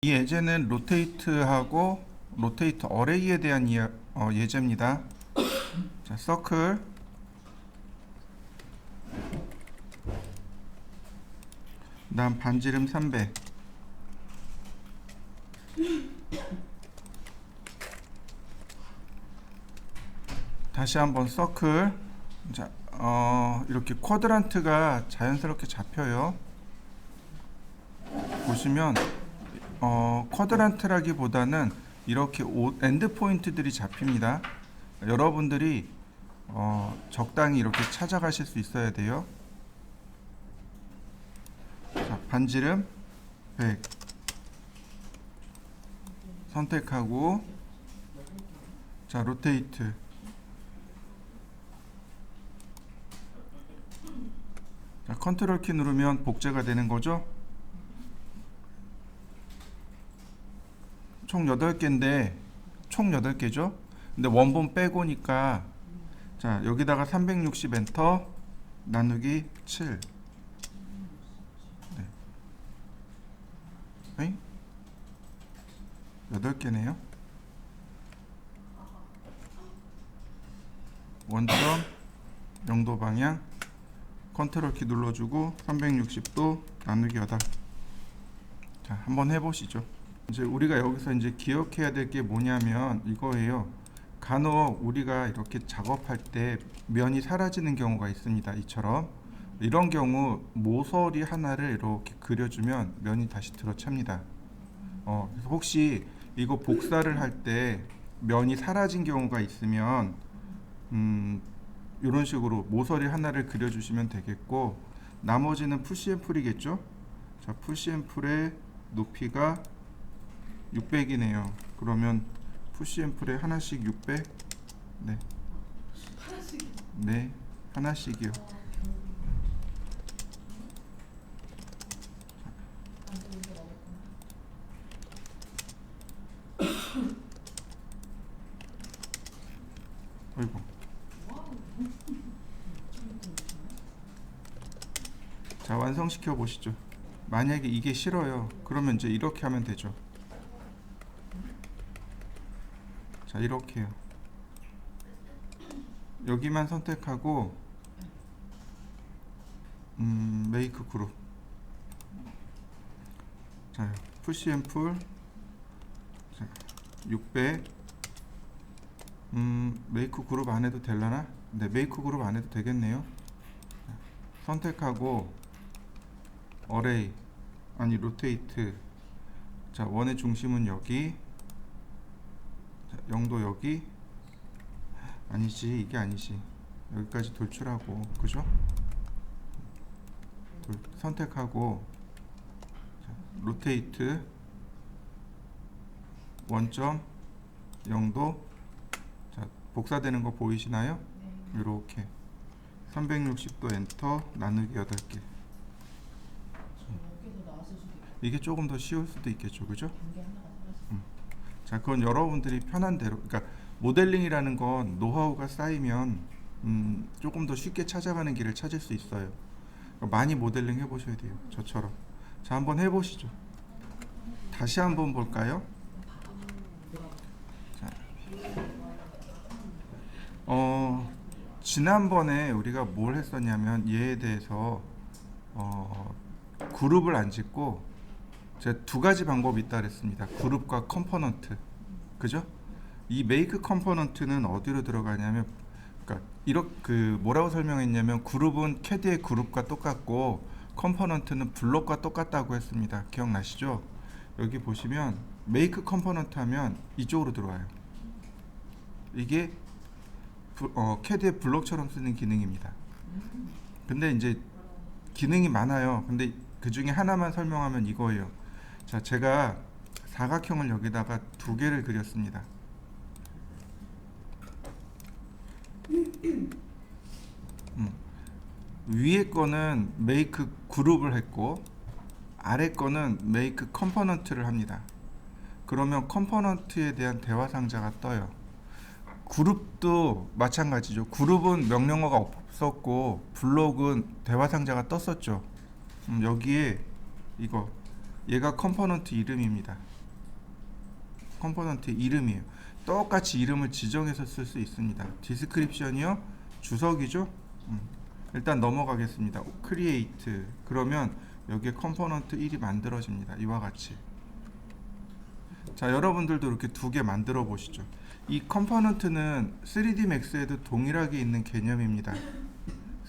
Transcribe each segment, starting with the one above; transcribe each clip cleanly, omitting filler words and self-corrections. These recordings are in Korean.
이 예제는 로테이트하고 로테이트 어레이에 대한 예제입니다. 자, 서클, 그다음 반지름 300, 다시 한번 서클. 자, 이렇게 쿼드란트가 자연스럽게 잡혀요. 보시면 쿼드란트라기보다는 이렇게 엔드 포인트들이 잡힙니다. 여러분들이 적당히 이렇게 찾아가실 수 있어야 돼요. 자, 반지름 100 선택하고, 자, 로테이트. 자, 컨트롤 키 누르면 복제가 되는 거죠. 총 8개인데 총 8개죠. 근데 원본 빼고니까, 자, 여기다가 360 엔터 나누기 7. 네. 8개네요. 원점 0도 방향 컨트롤 키 눌러주고 360도 나누기 8. 자, 한번 해보시죠. 이제 우리가 여기서 이제 기억해야 될 게 뭐냐면 이거예요. 간혹 우리가 이렇게 작업할 때 면이 사라지는 경우가 있습니다. 이처럼 이런 경우 모서리 하나를 이렇게 그려주면 면이 다시 들어찹니다. 그래서 혹시 이거 복사를 할 때 면이 사라진 경우가 있으면 이런 식으로 모서리 하나를 그려주시면 되겠고, 나머지는 푸시앤풀이겠죠. 자, 푸시앤풀의 높이가 600이네요. 그러면 푸시앤풀에 하나씩 600. 네. 네, 하나씩이요. 어이구. 자, 완성시켜 보시죠. 만약에 이게 싫어요, 그러면 이제 이렇게 하면 되죠. 자, 이렇게요. 여기만 선택하고 메이크 그룹. 자, 푸시 앤 풀. 자, 600. 메이크 그룹 안 해도 되려나? 네, 메이크 그룹 안 해도 되겠네요. 선택하고 어레이, 아니 로테이트. 자, 원의 중심은 여기. 자, 0도 여기. 아니지, 이게 아니지. 여기까지 돌출하고, 그죠? 선택하고, 자, 로테이트 원점 0도. 자, 복사되는 거 보이시나요? 네. 이렇게 360도 엔터 나누기 8개. 이게 조금 더 쉬울 수도 있겠죠, 그죠? 자, 그건 여러분들이 편한 대로. 그러니까 모델링이라는 건 노하우가 쌓이면 조금 더 쉽게 찾아가는 길을 찾을 수 있어요. 그러니까 많이 모델링 해보셔야 돼요, 저처럼. 자, 한번 해보시죠. 다시 한번 볼까요? 자, 지난번에 우리가 뭘 했었냐면 얘에 대해서 그룹을 안 짓고 제가 2가지 방법이 있다 그랬습니다. 그룹과 컴포넌트. 그죠? 이 메이크 컴포넌트는 어디로 들어가냐면, 그러니까 이렇게 뭐라고 설명했냐면, 그룹은 캐드의 그룹과 똑같고 컴포넌트는 블록과 똑같다고 했습니다. 기억나시죠? 여기 보시면 메이크 컴포넌트 하면 이쪽으로 들어와요. 이게 캐드의 블록처럼 쓰는 기능입니다. 근데 이제 기능이 많아요. 근데 그 중에 하나만 설명하면 이거예요. 자, 제가 사각형을 여기다가 2개를 그렸습니다. 위에 거는 메이크 그룹을 했고 아래 거는 메이크 컴포넌트를 합니다. 그러면 컴포넌트에 대한 대화 상자가 떠요. 그룹도 마찬가지죠. 그룹은 명령어가 없었고 블록은 대화 상자가 떴었죠. 여기에 이거 얘가 컴포넌트 이름입니다. 컴포넌트 이름이에요. 똑같이 이름을 지정해서 쓸 수 있습니다. 디스크립션이요, 주석이죠. 일단 넘어가겠습니다. create 그러면 여기에 컴포넌트 1이 만들어집니다. 이와 같이. 자, 여러분들도 이렇게 두 개 만들어 보시죠. 이 컴포넌트는 3D Max에도 동일하게 있는 개념입니다.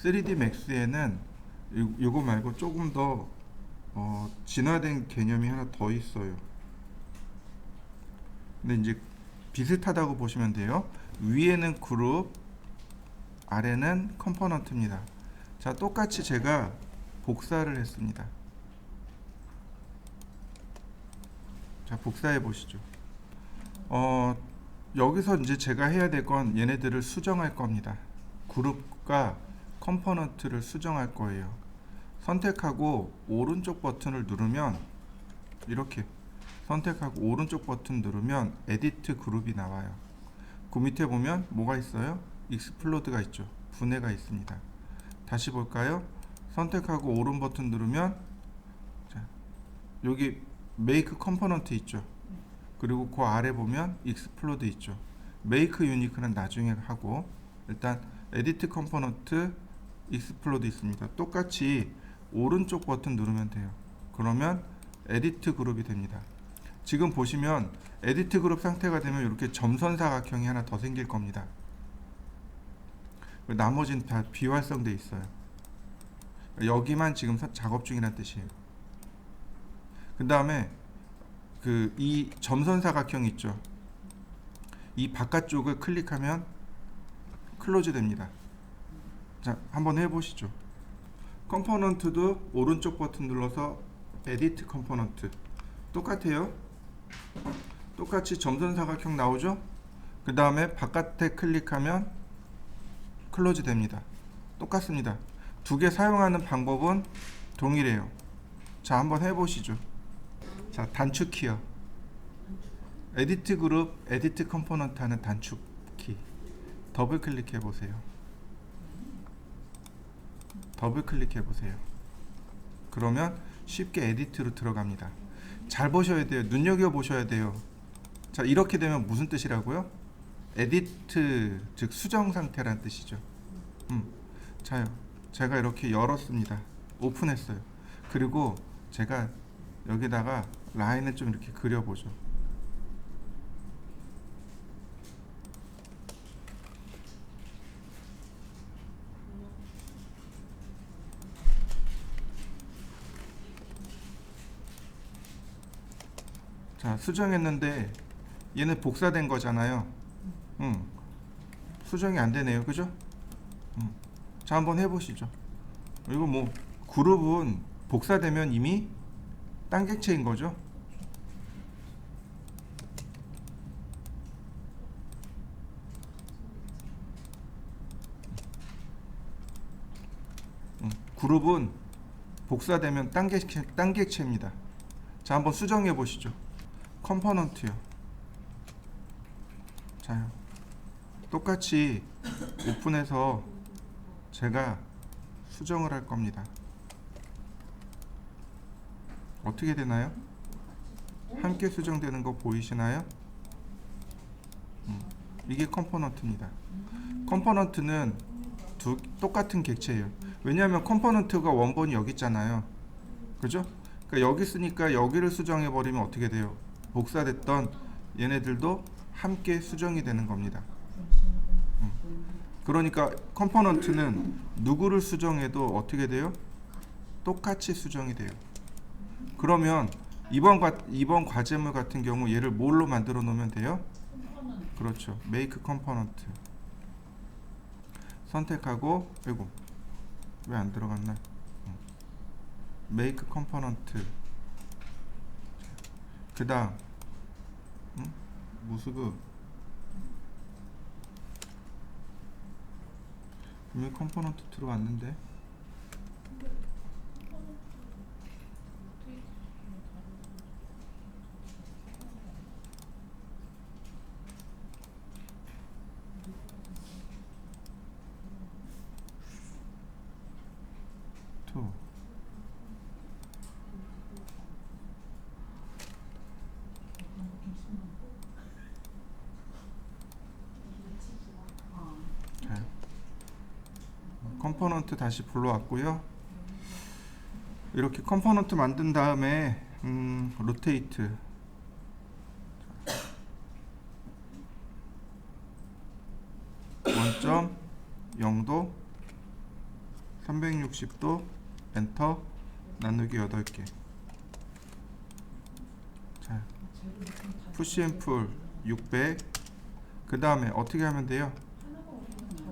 3D Max에는 요거 말고 조금 더 진화된 개념이 하나 더 있어요. 근데 이제 비슷하다고 보시면 돼요. 위에는 그룹, 아래는 컴포넌트입니다. 자, 똑같이 제가 복사를 했습니다. 자, 복사해 보시죠. 여기서 이제 제가 해야 될 건 얘네들을 수정할 겁니다. 그룹과 컴포넌트를 수정할 거예요. 선택하고 오른쪽 버튼을 누르면 이렇게 선택하고 오른쪽 버튼 누르면 에디트 그룹이 나와요. 그 밑에 보면 뭐가 있어요? 익스플로드가 있죠. 분해가 있습니다. 다시 볼까요? 선택하고 오른 버튼 누르면 자, 여기 메이크 컴포넌트 있죠. 그리고 그 아래 보면 익스플로드 있죠. 메이크 유니크는 나중에 하고 일단 에디트 컴포넌트 익스플로드 있습니다. 똑같이 오른쪽 버튼 누르면 돼요. 그러면 에디트 그룹이 됩니다. 지금 보시면 에디트 그룹 상태가 되면 이렇게 점선 사각형이 하나 더 생길 겁니다. 나머지는 다 비활성돼 있어요. 여기만 지금 작업 중이란 뜻이에요. 그 다음에 이 점선 사각형 있죠. 이 바깥쪽을 클릭하면 클로즈 됩니다. 자, 한번 해보시죠. 컴포넌트도 오른쪽 버튼 눌러서 에디트 컴포넌트 똑같아요. 똑같이 점선 사각형 나오죠. 그 다음에 바깥에 클릭하면 클로즈 됩니다. 똑같습니다. 두 개 사용하는 방법은 동일해요. 자, 한번 해보시죠. 자, 단축키요. 에디트 그룹, 에디트 컴포넌트 하는 단축키 더블 클릭해 보세요. 더블 클릭해 보세요. 그러면 쉽게 에디트로 들어갑니다. 잘 보셔야 돼요. 눈여겨 보셔야 돼요. 자, 이렇게 되면 무슨 뜻이라고요? 에디트, 즉 수정 상태란 뜻이죠. 자요. 제가 이렇게 열었습니다. 오픈했어요. 그리고 제가 여기다가 라인을 좀 이렇게 그려보죠. 자, 수정했는데 얘는 복사된 거잖아요. 수정이 안 되네요. 그죠? 자, 한번 해보시죠. 이거 뭐 그룹은 복사되면 이미 딴 객체인 거죠. 그룹은 복사되면 딴 객체입니다. 자, 한번 수정해 보시죠. 컴포넌트요. 자요. 똑같이 오픈해서 제가 수정을 할 겁니다. 어떻게 되나요? 함께 수정되는 거 보이시나요? 이게 컴포넌트입니다. 컴포넌트는 똑같은 객체예요. 왜냐하면 컴포넌트가 원본이 여기 있잖아요. 그죠? 그러니까 여기 있으니까 여기를 수정해 버리면 어떻게 돼요? 복사됐던 얘네들도 함께 수정이 되는 겁니다. 그러니까 컴포넌트는 누구를 수정해도 어떻게 돼요? 똑같이 수정이 돼요. 그러면 이번 과제물 같은 경우 얘를 뭘로 만들어 놓으면 돼요? 그렇죠. make component 선택하고, 아이고 왜 안 들어갔나? make component 그 다음 무수그 분명히 컴포넌트 들어왔는데 자, 컴포넌트 다시 불러왔고요. 이렇게 컴포넌트 만든 다음에 로테이트 원점 0도 360도 엔터 나누기 8개. 자, 푸시 앤 풀 600. 그 다음에 어떻게 하면 돼요?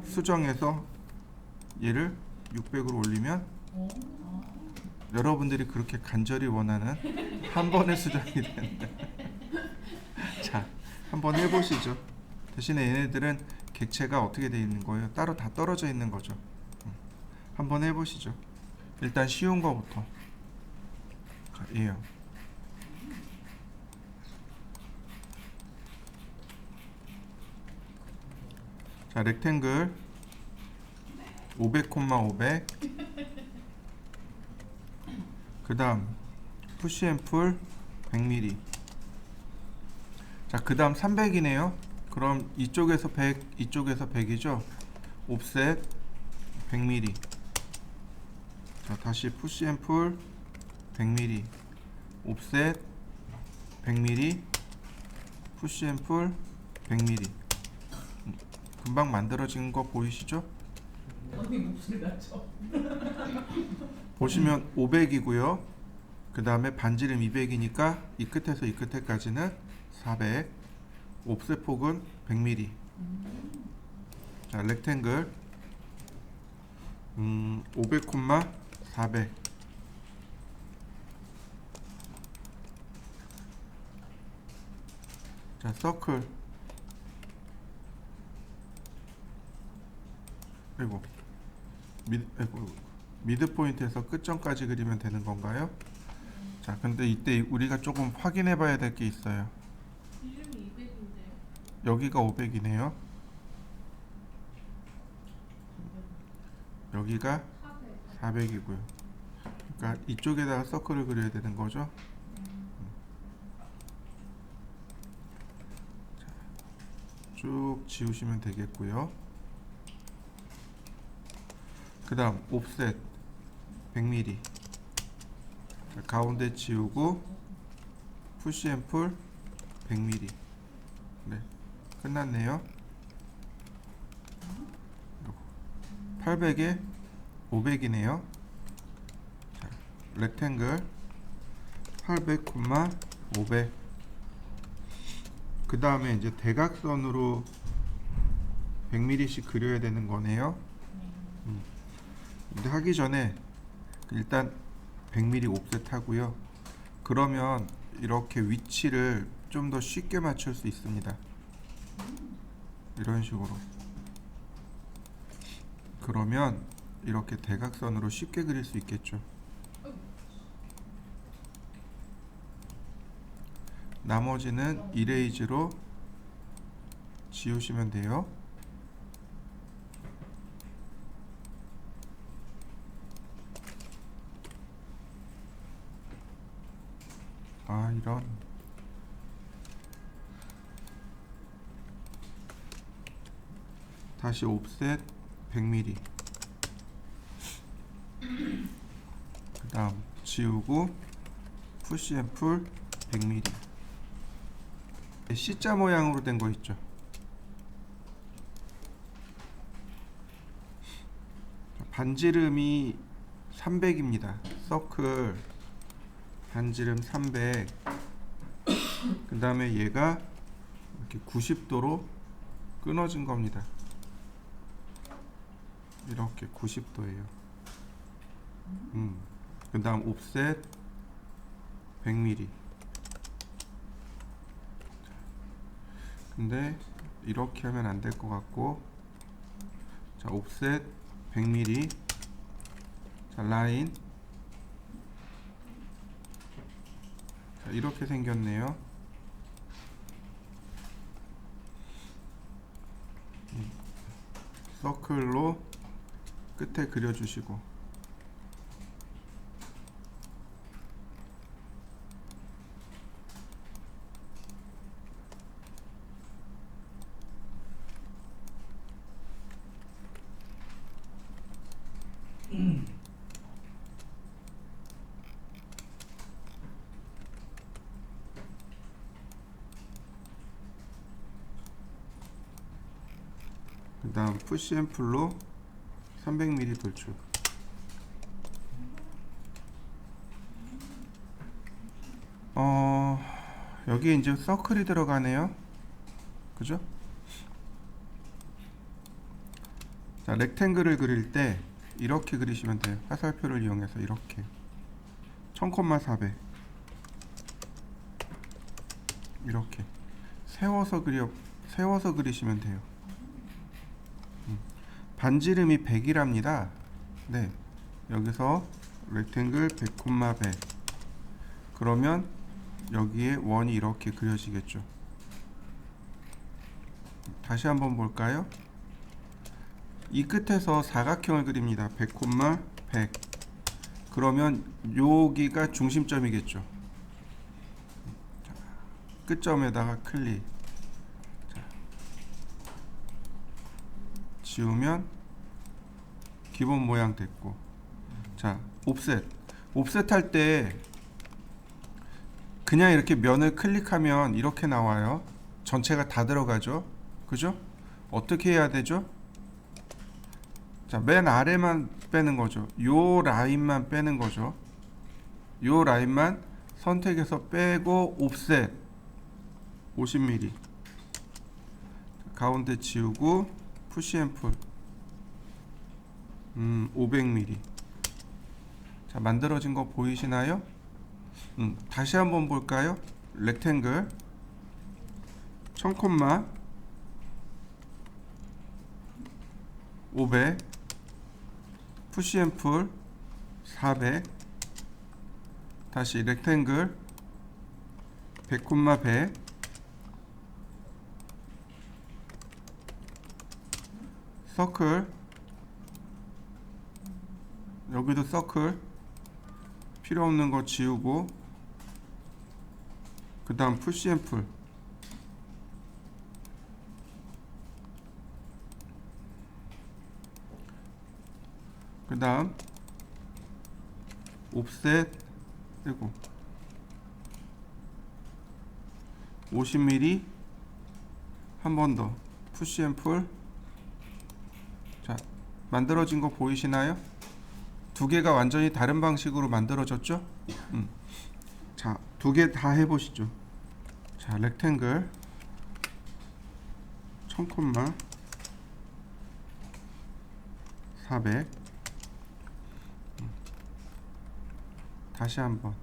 수정해서 얘를 600으로 올리면 여러분들이 그렇게 간절히 원하는 한 번의 수정이 된다. 자, 한번 해보시죠. 대신에 얘네들은 객체가 어떻게 되어 있는 거예요? 따로 다 떨어져 있는 거죠. 한번 해보시죠. 일단 쉬운 거부터. 자, 얘요. 자, 렉탱글 500, 500. 그 다음 푸시 앤 풀 100mm. 자, 그 다음 300이네요. 그럼 이쪽에서 100, 이쪽에서 100이죠. 옵셋 100mm. 자, 다시 푸시 앤 풀 100mm. 옵셋 100mm. 푸시 앤 풀 100mm. 금방 만들어진 거 보이시죠? 보시면 500이고요. 그 다음에 반지름 200이니까 이 끝에서 이 끝에까지는 400. 옵셋 폭은 100mm. 자, 렉탱글 500, 400. 자, 서클 미드 포인트에서 끝점까지 그리면 되는 건가요? 자, 근데 이때 우리가 조금 확인해 봐야 될 게 있어요. 이름이 200인데 여기가 500이네요. 여기가 400이고요. 그러니까 이쪽에다가 서클을 그려야 되는 거죠. 자, 쭉 지우시면 되겠고요. 그 다음 옵셋 100mm. 자, 가운데 지우고 푸시 앤 풀 100mm. 네, 끝났네요. 800에 500이네요. 자, 렉탱글 800, 500. 그 다음에 이제 대각선으로 100mm씩 그려야 되는 거네요. 근데 하기 전에 일단 100mm 옵셋 하고요. 그러면 이렇게 위치를 좀 더 쉽게 맞출 수 있습니다. 이런 식으로. 그러면 이렇게 대각선으로 쉽게 그릴 수 있겠죠. 나머지는 이레이즈로 지우시면 돼요. 아, 이런. 다시 옵셋 100mm. 그 다음 지우고 푸시 앤 풀 100mm. C자 모양으로 된 거 있죠. 반지름이 300입니다. 서클 반지름 300. 그 다음에 얘가 이렇게 90도로 끊어진 겁니다. 이렇게 90도예요. 그 다음 옵셋 100mm. 근데 이렇게 하면 안 될 것 같고, 자, 옵셋 100mm. 자, 라인. 자, 이렇게 생겼네요. 서클로 끝에 그려주시고, 그 다음 푸시 앤 풀로 300mm 돌출. 여기 이제 서클이 들어가네요. 그죠? 자, 렉탱글을 그릴 때 이렇게 그리시면 돼요. 화살표를 이용해서 이렇게 1000,400 이렇게 세워서 그리시면 돼요. 반지름이 100이랍니다. 네, 여기서 렉탱글 100,100 그러면 여기에 원이 이렇게 그려지겠죠. 다시 한번 볼까요? 이 끝에서 사각형을 그립니다. 100,100 그러면 여기가 중심점이겠죠. 자, 끝점에다가 클릭. 자, 지우면 기본 모양 됐고. 자, 옵셋 할 때 그냥 이렇게 면을 클릭하면 이렇게 나와요. 전체가 다 들어가죠. 그죠? 어떻게 해야 되죠? 자, 맨 아래만 빼는 거죠. 요 라인만 빼는 거죠. 요 라인만 선택해서 빼고 옵셋 50mm 가운데 지우고 푸시 앤 풀 500mm. 자, 만들어진 거 보이시나요? 다시 한번 볼까요? 렉탱글 1000, 500 푸시 앤 풀 400 다시 렉탱글 100, 100 서클 여기도 서클 필요 없는 거 지우고 그 다음 푸시 앤 풀 그 다음 옵셋 그리고 50mm 한 번 더 푸시 앤 풀. 자, 만들어진 거 보이시나요? 두 개가 완전히 다른 방식으로 만들어졌죠? 자, 두 개 다 해보시죠. 자, 렉탱글 1000, 400 다시 한번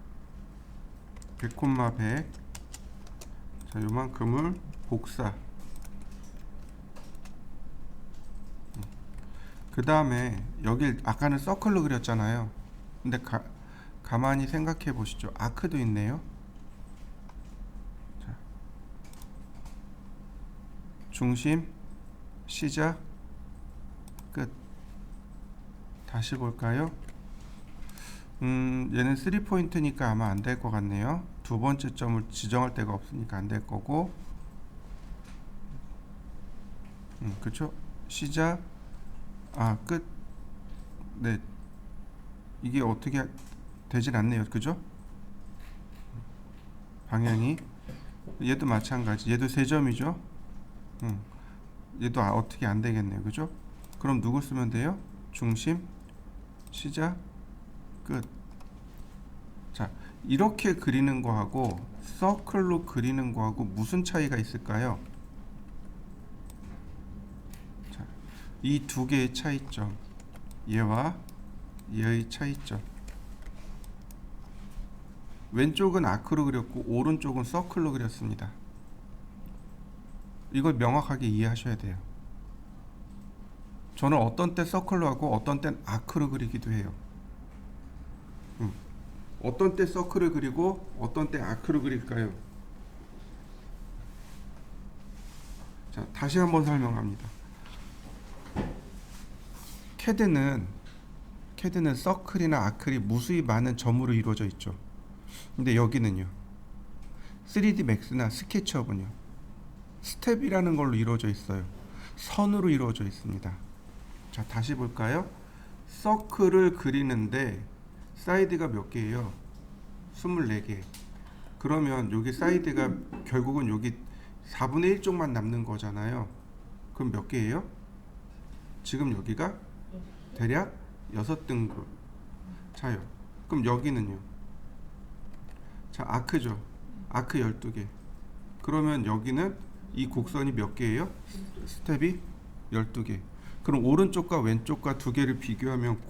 100, 100 자, 요만큼을 복사. 그 다음에 여길 아까는 서클로 그렸잖아요. 근데 가만히 생각해 보시죠. 아크도 있네요. 자, 중심, 시작, 끝. 다시 볼까요? 얘는 3포인트니까 아마 안 될 것 같네요. 두 번째 점을 지정할 데가 없으니까 안 될 거고. 그쵸? 시작, 끝. 네, 이게 어떻게 되진 않네요. 그죠? 방향이 얘도 마찬가지. 얘도 3점이죠. 얘도 어떻게 안 되겠네요. 그죠? 그럼 누구 쓰면 돼요? 중심, 시작, 끝. 자, 이렇게 그리는 거하고 서클로 그리는 거하고 무슨 차이가 있을까요? 자, 이 두 개의 차이점, 얘와 얘의 차이점. 왼쪽은 아크로 그렸고 오른쪽은 서클로 그렸습니다. 이걸 명확하게 이해하셔야 돼요. 저는 어떤 때 서클로 하고 어떤 땐 아크로 그리기도 해요. 어떤 때 서클을 그리고 어떤 때 아크로 그릴까요? 자, 다시 한번 설명합니다. 캐드는 서클이나 아크이 무수히 많은 점으로 이루어져 있죠. 근데 여기는요, 3D 맥스나 스케치업은요, 스텝이라는 걸로 이루어져 있어요. 선으로 이루어져 있습니다. 자, 다시 볼까요? 서클을 그리는데 사이드가 몇 개예요? 24개. 그러면 여기 사이드가 결국은 여기 4분의 1 쪽만 남는 거잖아요. 그럼 몇 개예요? 지금 여기가 대략 6등급. 자요. 그럼 여기는요. 자, 아크죠. 아크 12개. 그러면 여기는 이 곡선이 몇 개예요? 스텝이 12개. 그럼 오른쪽과 왼쪽과 두 개를 비교하면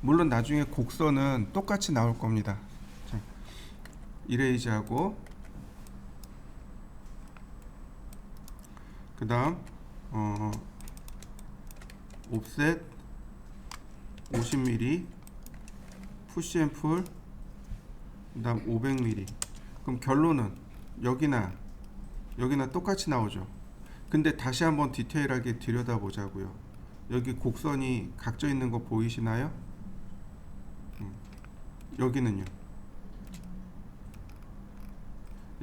물론 나중에 곡선은 똑같이 나올 겁니다. 자, 이레이즈하고 그 다음 옵셋 50mm 푸시앤풀 그 다음 500mm. 그럼 결론은 여기나 똑같이 나오죠. 근데 다시 한번 디테일하게 들여다보자고요. 여기 곡선이 각져 있는 거 보이시나요? 여기는요.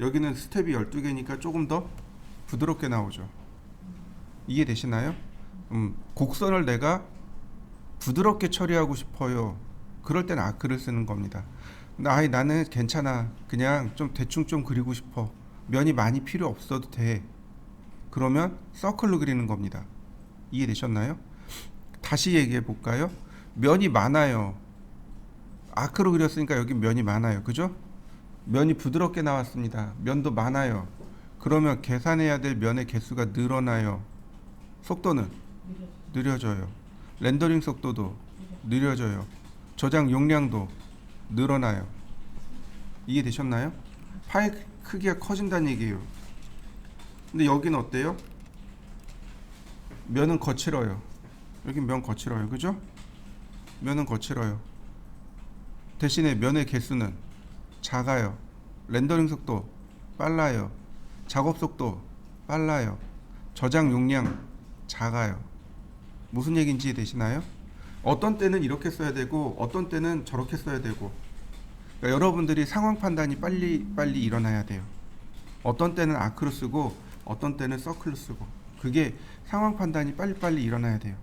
여기는 스텝이 12개니까 조금 더 부드럽게 나오죠. 이해되시나요? 곡선을 내가 부드럽게 처리하고 싶어요. 그럴 땐 아크를 쓰는 겁니다. 나는 괜찮아. 그냥 좀 대충 좀 그리고 싶어. 면이 많이 필요 없어도 돼. 그러면 서클로 그리는 겁니다. 이해되셨나요? 다시 얘기해 볼까요? 면이 많아요. 아크로 그렸으니까 여기 면이 많아요. 그죠? 면이 부드럽게 나왔습니다. 면도 많아요. 그러면 계산해야 될 면의 개수가 늘어나요. 속도는 느려져요. 렌더링 속도도 느려져요. 저장 용량도 늘어나요. 이해되셨나요? 파일 크기가 커진다는 얘기예요. 근데 여기는 어때요? 면은 거칠어요. 여긴 면 거칠어요. 그죠? 면은 거칠어요. 대신에 면의 개수는 작아요. 렌더링 속도 빨라요. 작업 속도 빨라요. 저장 용량 작아요. 무슨 얘기인지 이해되시나요? 어떤 때는 이렇게 써야 되고 어떤 때는 저렇게 써야 되고, 그러니까 여러분들이 상황 판단이 빨리 일어나야 돼요. 어떤 때는 아크로 쓰고 어떤 때는 서클로 쓰고, 그게 상황 판단이 빨리 일어나야 돼요.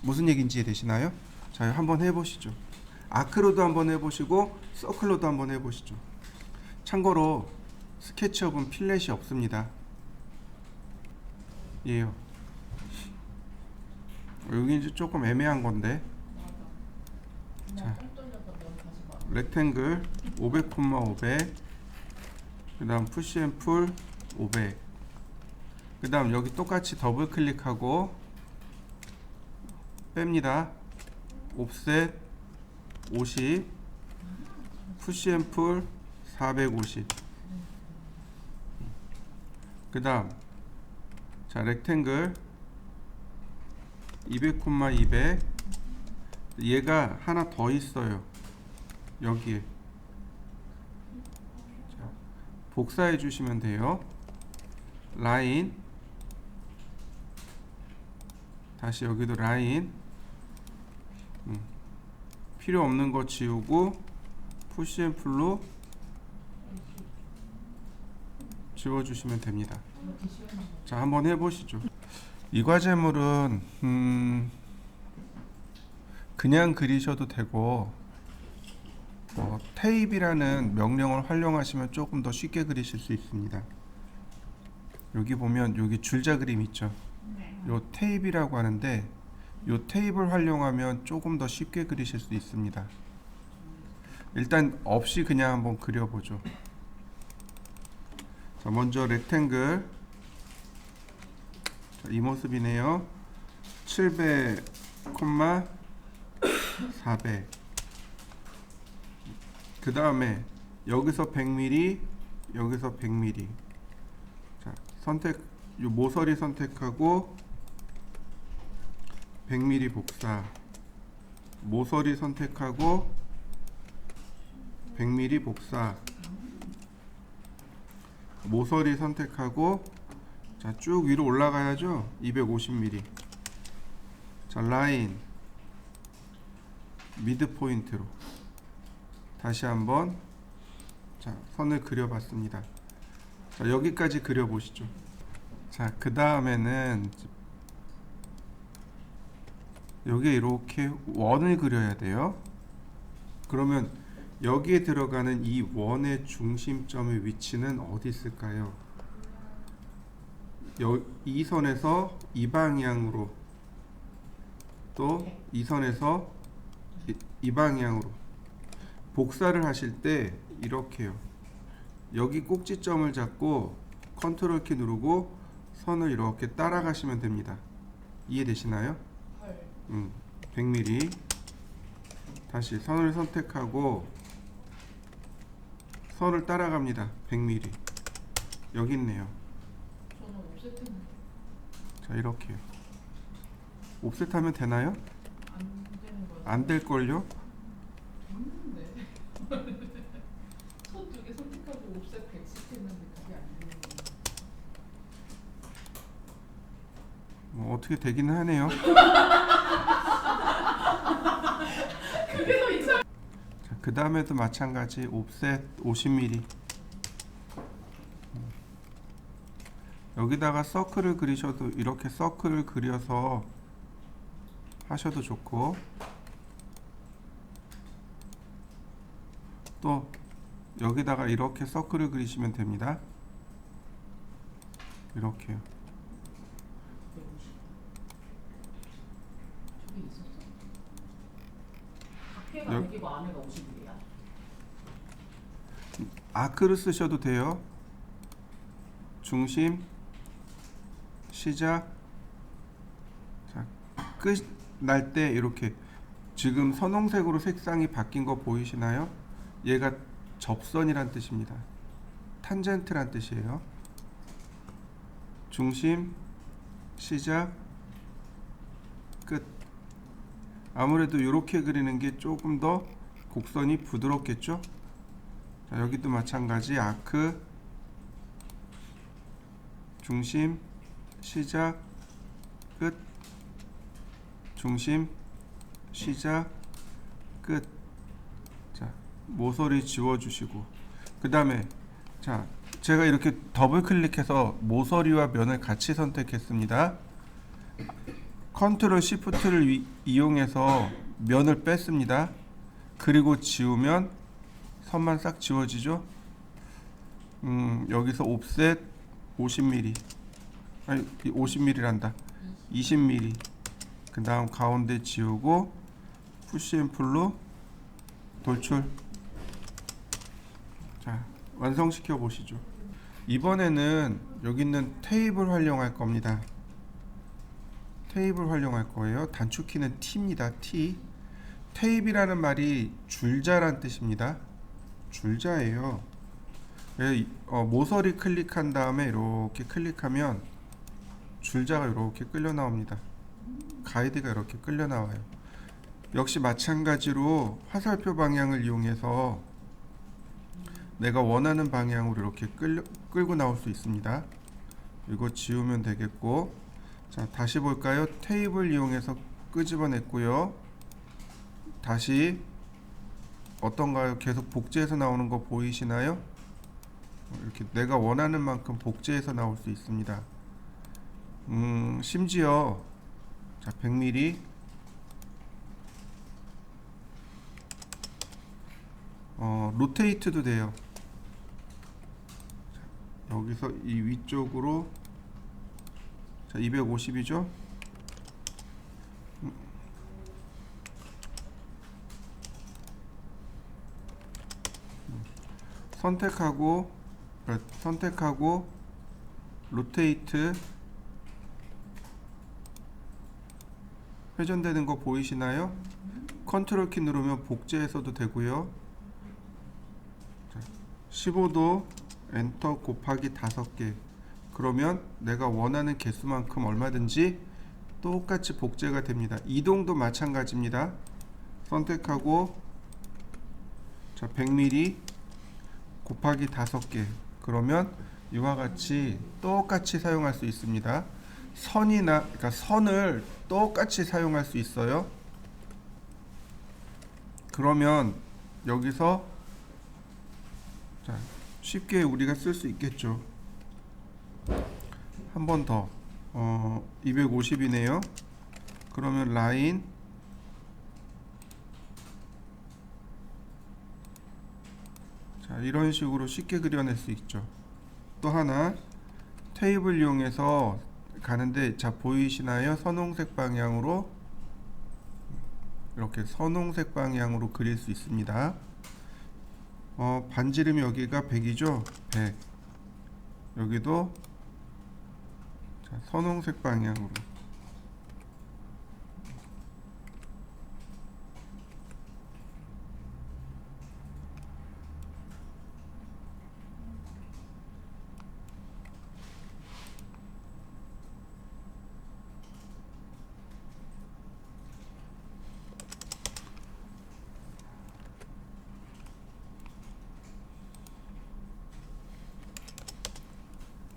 무슨 얘기인지 이해되시나요? 자, 한번 해보시죠. 아크로도 한번 해보시고 서클로도 한번 해보시죠. 참고로 스케치업은 필렛이 없습니다. 예요. 여기 이제 조금 애매한 건데, 자, 렉탱글 500,500, 그 다음 푸시앤풀 500, 그 다음 여기 똑같이 더블 클릭하고 뺍니다. 옵셋 50, 푸시앤풀 450. 그 다음 자, 렉탱글 200,200, 얘가 하나 더 있어요. 여기에. 자, 복사해 주시면 돼요. 라인, 다시 여기도 라인, 필요 없는 거 지우고 푸시앤풀로 지워주시면 됩니다. 자, 한번 해보시죠. 이 과제물은 그냥 그리셔도 되고, 테이프라는 명령을 활용하시면 조금 더 쉽게 그리실 수 있습니다. 여기 보면 여기 줄자 그림 있죠. 요 테이프라고 하는데, 요 테이프를 활용하면 조금 더 쉽게 그리실 수 있습니다. 일단 없이 그냥 한번 그려보죠. 자, 먼저 렉탱글, 자, 이 모습이네요. 700, 400. 그 다음에 여기서 100mm, 여기서 100mm. 자, 선택, 요 모서리 선택하고 100mm 복사, 모서리 선택하고 100mm 복사, 모서리 선택하고, 자, 쭉 위로 올라가야죠. 250mm. 자, 라인 미드 포인트로 다시 한번, 자, 선을 그려봤습니다. 자, 여기까지 그려보시죠. 자, 그 다음에는 여기에 이렇게 원을 그려야 돼요. 그러면 여기에 들어가는 이 원의 중심점의 위치는 어디 있을까요? 이 선에서 이 방향으로 또 이 선에서 이 방향으로 복사를 하실 때 이렇게요. 여기 꼭지점을 잡고 컨트롤 키 누르고 선을 이렇게 따라가시면 됩니다. 이해되시나요? 헐. 100mm. 다시 선을 선택하고 선을 따라갑니다. 100mm. 여기 있네요. 저는 옵셋했는데 자, 이렇게요. 옵셋하면 되나요? 안 되는 거야. 안 될걸요? 됐는데. 손 두 개 선택하고 옵셋 110 했는데 그게 안 되는 거야. 뭐 어떻게 되기는 하네요. 그게 더 이상. 자, 그 다음에도 마찬가지 옵셋 50mm. 여기다가 서클을 그리셔도 이렇게 서클을 그려서 하셔도 좋고, 또 여기다가 이렇게 서클을 그리시면 됩니다. 이렇게요. 저게 있었어? 밖에가 여- 100이고 안에가 50이에요? 아크를 쓰셔도 돼요. 중심, 시작. 자, 끝 날 때 이렇게 지금 선홍색으로 색상이 바뀐 거 보이시나요? 얘가 접선이란 뜻입니다. 탄젠트란 뜻이에요. 중심, 시작, 끝. 아무래도 이렇게 그리는 게 조금 더 곡선이 부드럽겠죠? 자, 여기도 마찬가지 아크, 중심, 시작, 끝. 중심, 시작, 끝. 자, 모서리 지워주시고, 그 다음에 자, 제가 이렇게 더블 클릭해서 모서리와 면을 같이 선택했습니다. 컨트롤 시프트를 이용해서 면을 뺐습니다. 그리고 지우면 선만 싹 지워지죠. 여기서 옵셋 50mm, 아니 50mm란다. 20mm. 그 다음 가운데 지우고 푸시앤풀로 돌출. 자, 완성시켜 보시죠. 이번에는 여기 있는 테이블 활용할 겁니다. 테이블 활용할 거예요. 단축키는 T입니다. T. 테이프라는 말이 줄자란 뜻입니다. 줄자예요. 모서리 클릭한 다음에 이렇게 클릭하면 줄자가 이렇게 끌려 나옵니다. 가이드가 이렇게 끌려 나와요. 역시 마찬가지로 화살표 방향을 이용해서 내가 원하는 방향으로 이렇게 끌고 나올 수 있습니다. 이거 지우면 되겠고, 자, 다시 볼까요? 테이블 이용해서 끄집어냈고요. 다시 어떤가요? 계속 복제해서 나오는 거 보이시나요? 이렇게 내가 원하는 만큼 복제해서 나올 수 있습니다. 심지어 자, 100mm 로테이트도 돼요. 자, 여기서 이 위쪽으로, 자, 250이죠? 선택하고 로테이트, 회전되는 거 보이시나요? 컨트롤 키 누르면 복제해서도 되고요. 자, 15도 엔터 곱하기 5개. 그러면 내가 원하는 개수만큼 얼마든지 똑같이 복제가 됩니다. 이동도 마찬가지입니다. 선택하고, 자, 100mm 곱하기 5개. 그러면 이와 같이 똑같이 사용할 수 있습니다. 그러니까 선을 똑같이 사용할 수 있어요. 그러면 여기서 자, 쉽게 우리가 쓸 수 있겠죠. 한 번 더. 250이네요. 그러면 라인, 자, 이런 식으로 쉽게 그려낼 수 있죠. 또 하나, 테이블 이용해서 가는데, 자, 보이시나요? 선홍색 방향으로 이렇게 선홍색 방향으로 그릴 수 있습니다. 반지름이 여기가 100이죠. 100. 여기도 자, 선홍색 방향으로.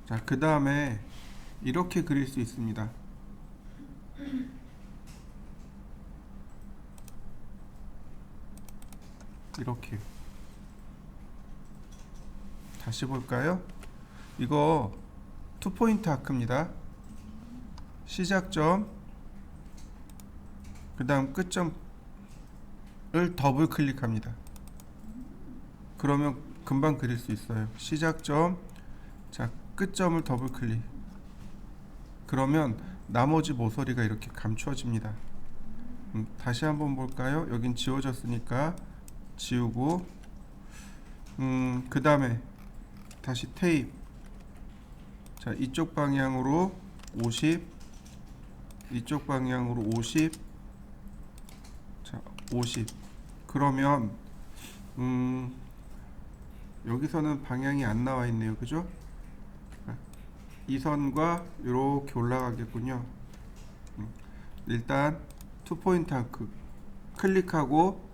자, 그 다음에 이렇게 그릴 수 있습니다. 이렇게. 다시 볼까요? 이거 투포인트 아크입니다. 시작점, 그 다음 끝점을 더블 클릭합니다. 그러면 금방 그릴 수 있어요. 시작점, 자, 끝점을 더블 클릭. 그러면 나머지 모서리가 이렇게 감춰집니다. 다시 한번 볼까요? 여긴 지워졌으니까 지우고, 그 다음에 다시 테이프. 자, 이쪽 방향으로 50, 이쪽 방향으로 50, 자, 50. 그러면 여기서는 방향이 안 나와 있네요, 그죠? 이 선과 이렇게 올라가겠군요. 일단 투포인트 아크 클릭하고,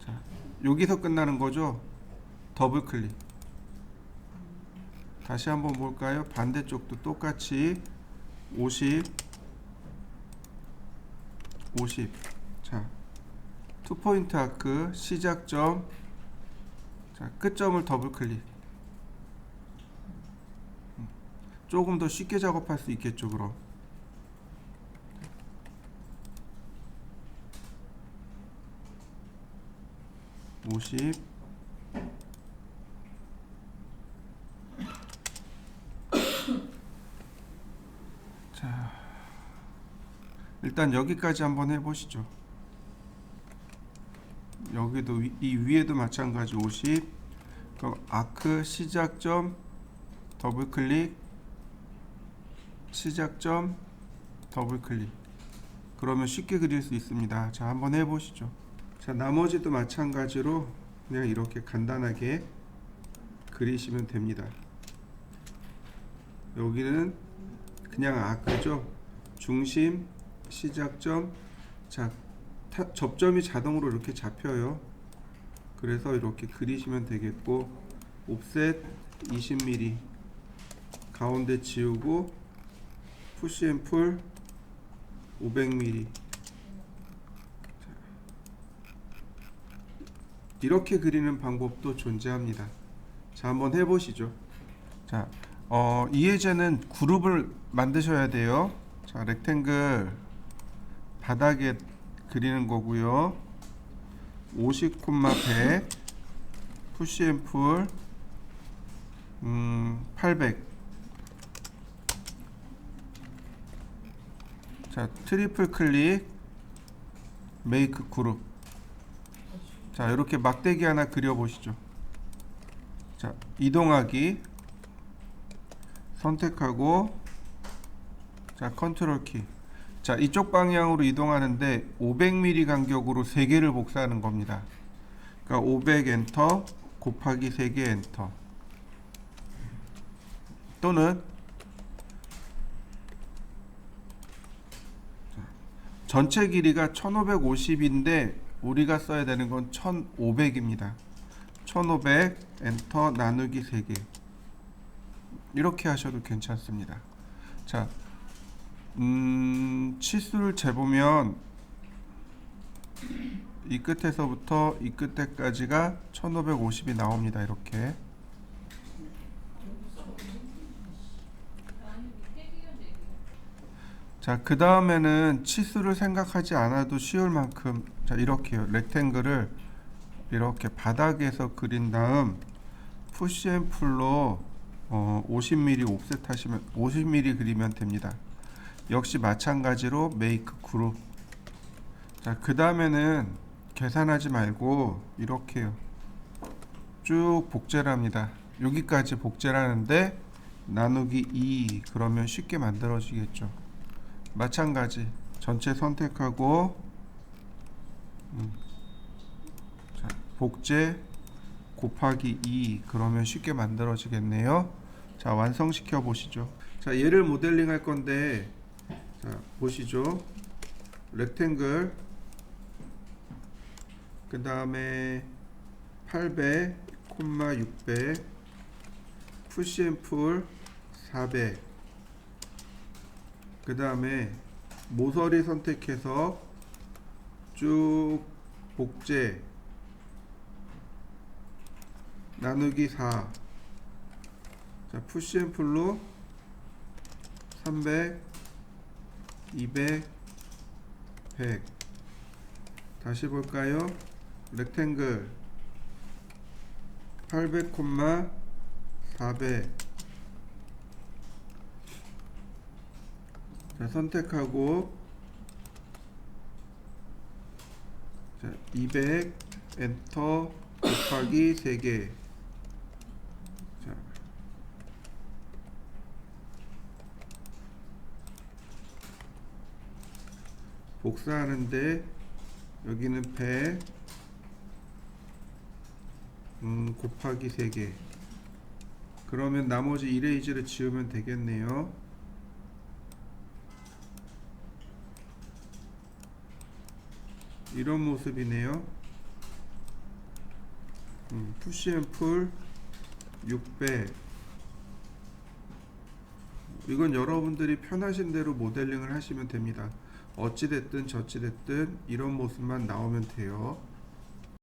자, 여기서 끝나는 거죠. 더블 클릭. 다시 한번 볼까요? 반대쪽도 똑같이 50, 50. 자, 투포인트 아크 시작점, 자, 끝점을 더블 클릭. 조금 더 쉽게 작업할 수 있겠죠, 그럼. (50) 자, 일단 여기까지 한번 해보시죠. 여기도 이 위에도 마찬가지 50. 그럼 아크 시작점 더블 클릭, 시작점 더블 클릭. 그러면 쉽게 그릴 수 있습니다. 자, 한번 해보시죠. 자, 나머지도 마찬가지로 그냥 이렇게 간단하게 그리시면 됩니다. 여기는 그냥 아크죠. 중심, 시작점. 자, 접점이 자동으로 이렇게 잡혀요. 그래서 이렇게 그리시면 되겠고, 옵셋 20mm, 가운데 지우고 푸시 앤 풀 500mm. 이렇게 그리는 방법도 존재합니다. 자, 한번 해보시죠. 자, 이 예제는 그룹을 만드셔야 돼요. 자, 렉탱글 바닥에 그리는 거고요. 50, 100 푸시 앤 풀 800. 자, 트리플 클릭 메이크 그룹. 자, 이렇게 막대기 하나 그려 보시죠. 자, 이동하기 선택하고, 자, 컨트롤 키. 자, 이쪽 방향으로 이동하는데 500mm 간격으로 3개를 복사하는 겁니다. 그러니까 500 엔터 곱하기 3개 엔터. 또는 전체 길이가 1550인데 우리가 써야 되는 건 1500입니다. 1500 엔터 나누기 3개. 이렇게 하셔도 괜찮습니다. 자, 치수를 재보면 이 끝에서부터 이 끝에까지가 1550이 나옵니다. 이렇게. 자, 그 다음에는 치수를 생각하지 않아도 쉬울 만큼, 자, 이렇게요. 렉탱글을 이렇게 바닥에서 그린 다음 푸시 앤 풀로 50mm 옵셋 하시면 50mm 그리면 됩니다. 역시 마찬가지로 메이크 그룹. 자, 그 다음에는 계산하지 말고 이렇게요. 쭉 복제를 합니다. 여기까지 복제를 하는데 나누기 2 그러면 쉽게 만들어지겠죠. 마찬가지 전체 선택하고 자, 복제 곱하기 2 그러면 쉽게 만들어지겠네요. 자, 완성시켜 보시죠. 자, 얘를 모델링 할 건데 자, 보시죠. 렉탱글 그 다음에 800, 600 푸시앤풀 400 그 다음에 모서리 선택해서 쭉 복제 나누기 4 자, 푸시앤풀로 300 200 100 다시 볼까요? 렉탱글 800, 400 자, 선택하고 자, 200 엔터 곱하기 3개 자, 복사하는데 여기는 100 곱하기 3개 그러면 나머지 이레이즈를 지우면 되겠네요. 이런 모습이네요. 푸시앤풀 600 이건 여러분들이 편하신 대로 모델링을 하시면 됩니다. 어찌됐든 저찌됐든 이런 모습만 나오면 돼요.